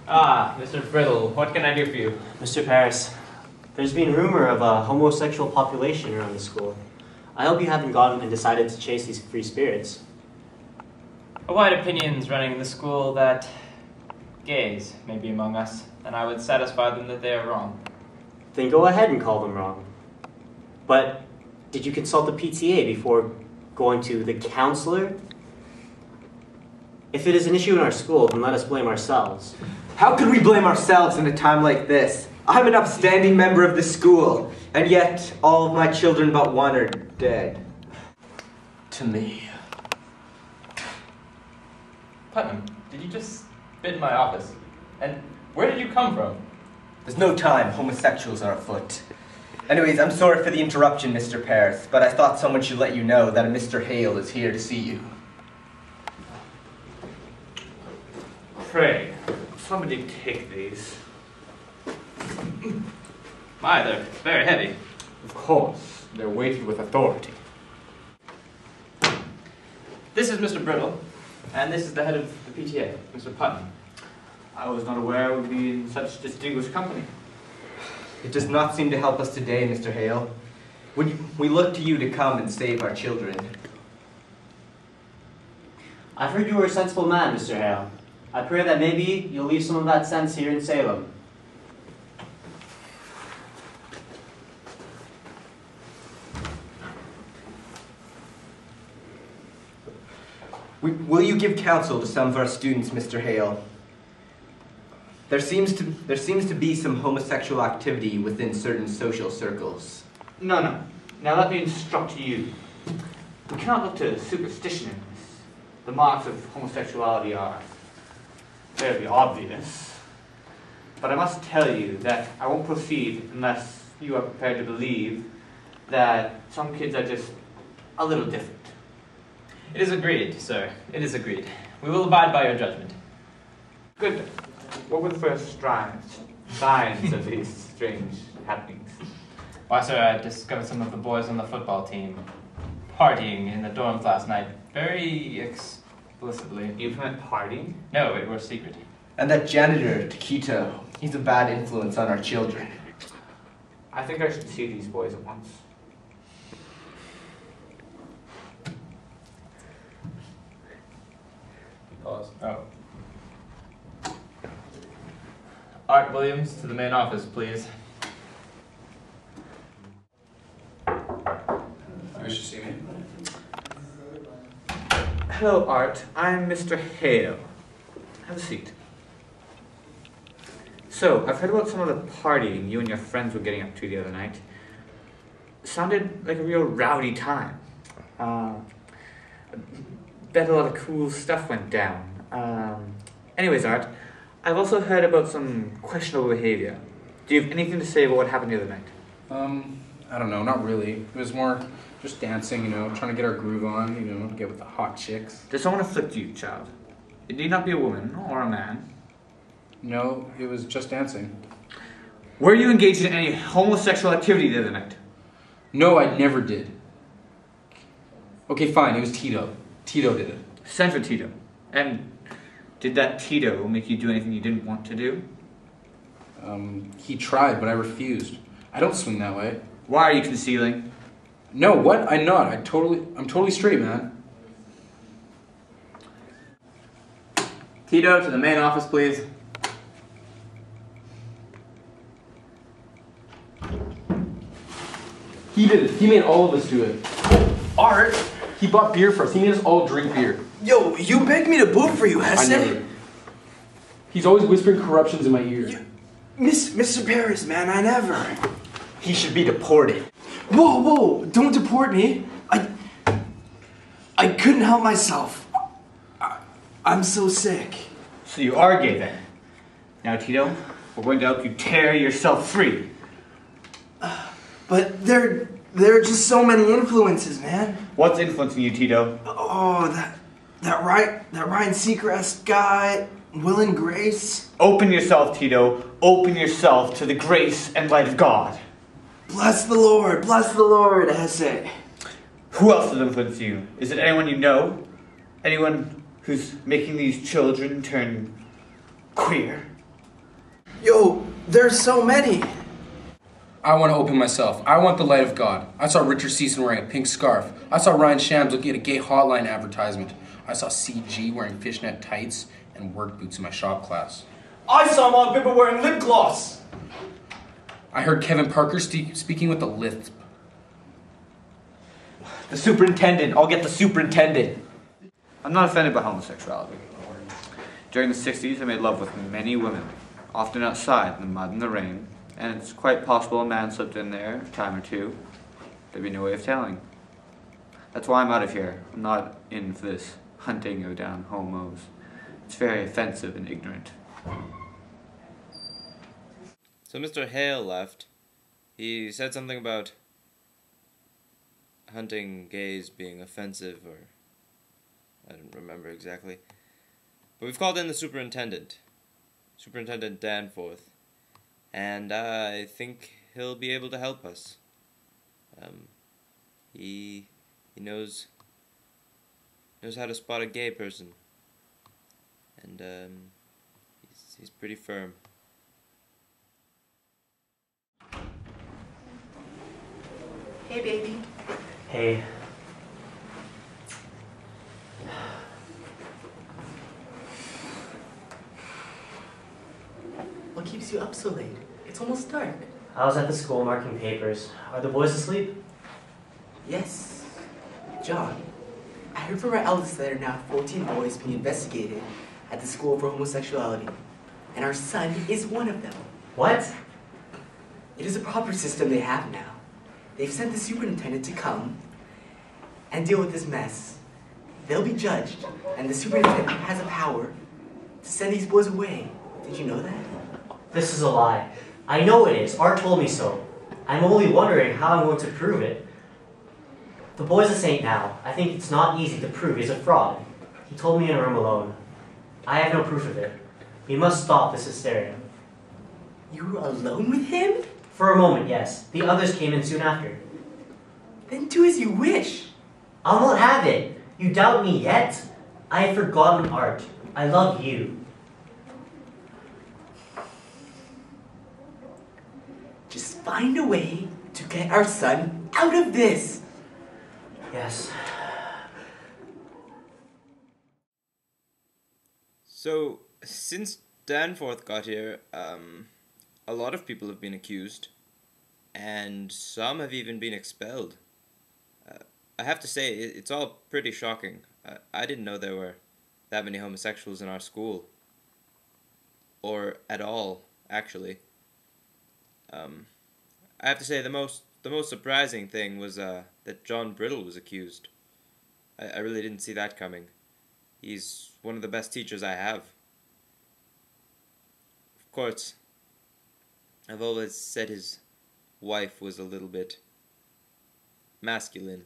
Ah, Mr. Brittle, what can I do for you? Mr. Paris, there's been rumor of a homosexual population around the school. I hope you haven't gone and decided to chase these free spirits. A wide opinion's running in the school that gays may be among us, and I would satisfy them that they are wrong. Then go ahead and call them wrong. But did you consult the PTA before going to the counselor? If it is an issue in our school, then let us blame ourselves. How could we blame ourselves in a time like this? I'm an upstanding member of the school, and yet all of my children but one are dead. To me. Putnam, did you just spit in my office? And where did you come from? There's no time. Homosexuals are afoot. Anyways, I'm sorry for the interruption, Mr. Paris, but I thought someone should let you know that a Mr. Hale is here to see you. Pray, somebody take these. My, they're very heavy. Of course, they're weighted with authority. This is Mr. Brittle, and this is the head of the PTA, Mr. Putnam. I was not aware we'd be in such distinguished company. It does not seem to help us today, Mr. Hale. We look to you to come and save our children. I've heard you were a sensible man, Mr. Hale. I pray that maybe you'll leave some of that sense here in Salem. Will you give counsel to some of our students, Mr. Hale? There seems to be some homosexual activity within certain social circles. No. Now let me instruct you. We cannot look to superstition in this. The marks of homosexuality are fairly obvious. But I must tell you that I won't proceed unless you are prepared to believe that some kids are just a little different. It is agreed, sir. It is agreed. We will abide by your judgment. Good. What were the first signs of these strange happenings? Why, sir, I discovered some of the boys on the football team partying in the dorms last night, very explicitly. You meant partying? No, it was secret. And that janitor, Taquito, he's a bad influence on our children. I think I should see these boys at once. Pause. Oh. Art Williams, to the main office, please. You wish to see me? Hello, Art. I'm Mr. Hale. Have a seat. So, I've heard about some of the partying you and your friends were getting up to the other night. Sounded like a real rowdy time. Bet a lot of cool stuff went down. Anyways, Art, I've also heard about some questionable behavior. Do you have anything to say about what happened the other night? I don't know, not really. It was more just dancing, you know, trying to get our groove on, you know, get with the hot chicks. Did someone afflict you, child? It need not be a woman or a man. No, it was just dancing. Were you engaged in any homosexual activity the other night? No, I never did. Okay, fine, it was Tito. Tito did it. Send for Tito. And did that Tito make you do anything you didn't want to do? He tried, but I refused. I don't swing that way. Why are you concealing? No, what? I'm not. I'm totally straight, man. Tito, to the main office, please. He did it. He made all of us do it. Art! He bought beer for us. He made us all drink beer. Yo, you begged me to boot for you, I Hesse? never. He's always whispering corruptions in my ear. Mr. Paris, man, I never. He should be deported. Whoa, don't deport me. I couldn't help myself. I'm so sick. So you are gay then. Now, Tito, we're going to help you tear yourself free. But there are just so many influences, man. What's influencing you, Tito? Oh, that Ryan Seacrest guy, Will and Grace. Open yourself, Tito. Open yourself to the grace and light of God. Bless the Lord, Hesse. Who else has influenced you? Is it anyone you know? Anyone who's making these children turn queer? Yo, there's so many. I want to open myself. I want the light of God. I saw Richard Season wearing a pink scarf. I saw Ryan Shams looking at a gay hotline advertisement. I saw CG wearing fishnet tights and work boots in my shop class. I saw Mark Bibber wearing lip gloss. I heard Kevin Parker speaking with a lisp. The superintendent. I'll get the superintendent. I'm not offended by homosexuality. During the 60s, I made love with many women, often outside in the mud and the rain, and it's quite possible a man slipped in there a time or two. There'd be no way of telling. That's why I'm out of here. I'm not in for this hunting of down homos. It's very offensive and ignorant. So Mr. Hale left. He said something about hunting gays being offensive, or I don't remember exactly. But we've called in the superintendent, Superintendent Danforth, and I think he'll be able to help us. He knows how to spot a gay person, and he's pretty firm. Hey, baby. Hey. What keeps you up so late? It's almost dark. I was at the school marking papers. Are the boys asleep? Yes. John, I heard from our eldest that there are now 14 boys being investigated at the school for homosexuality, and our son is one of them. What? It is a proper system they have now. They've sent the superintendent to come and deal with this mess. They'll be judged, and the superintendent has a power to send these boys away. Did you know that? This is a lie. I know it is. Art told me so. I'm only wondering how I'm going to prove it. The boy's a saint now. I think it's not easy to prove he's a fraud. He told me in a room alone. I have no proof of it. We must stop this hysteria. You were alone with him? For a moment, yes. The others came in soon after. Then do as you wish. I'll not have it. You doubt me yet? I have forgotten Art. I love you. Just find a way to get our son out of this. Yes. So, since Danforth got here, a lot of people have been accused, and some have even been expelled. I have to say, it's all pretty shocking. I didn't know there were that many homosexuals in our school. Or at all, actually. I have to say, the most surprising thing was that John Brittle was accused. I really didn't see that coming. He's one of the best teachers I have. Of course, I've always said his wife was a little bit masculine.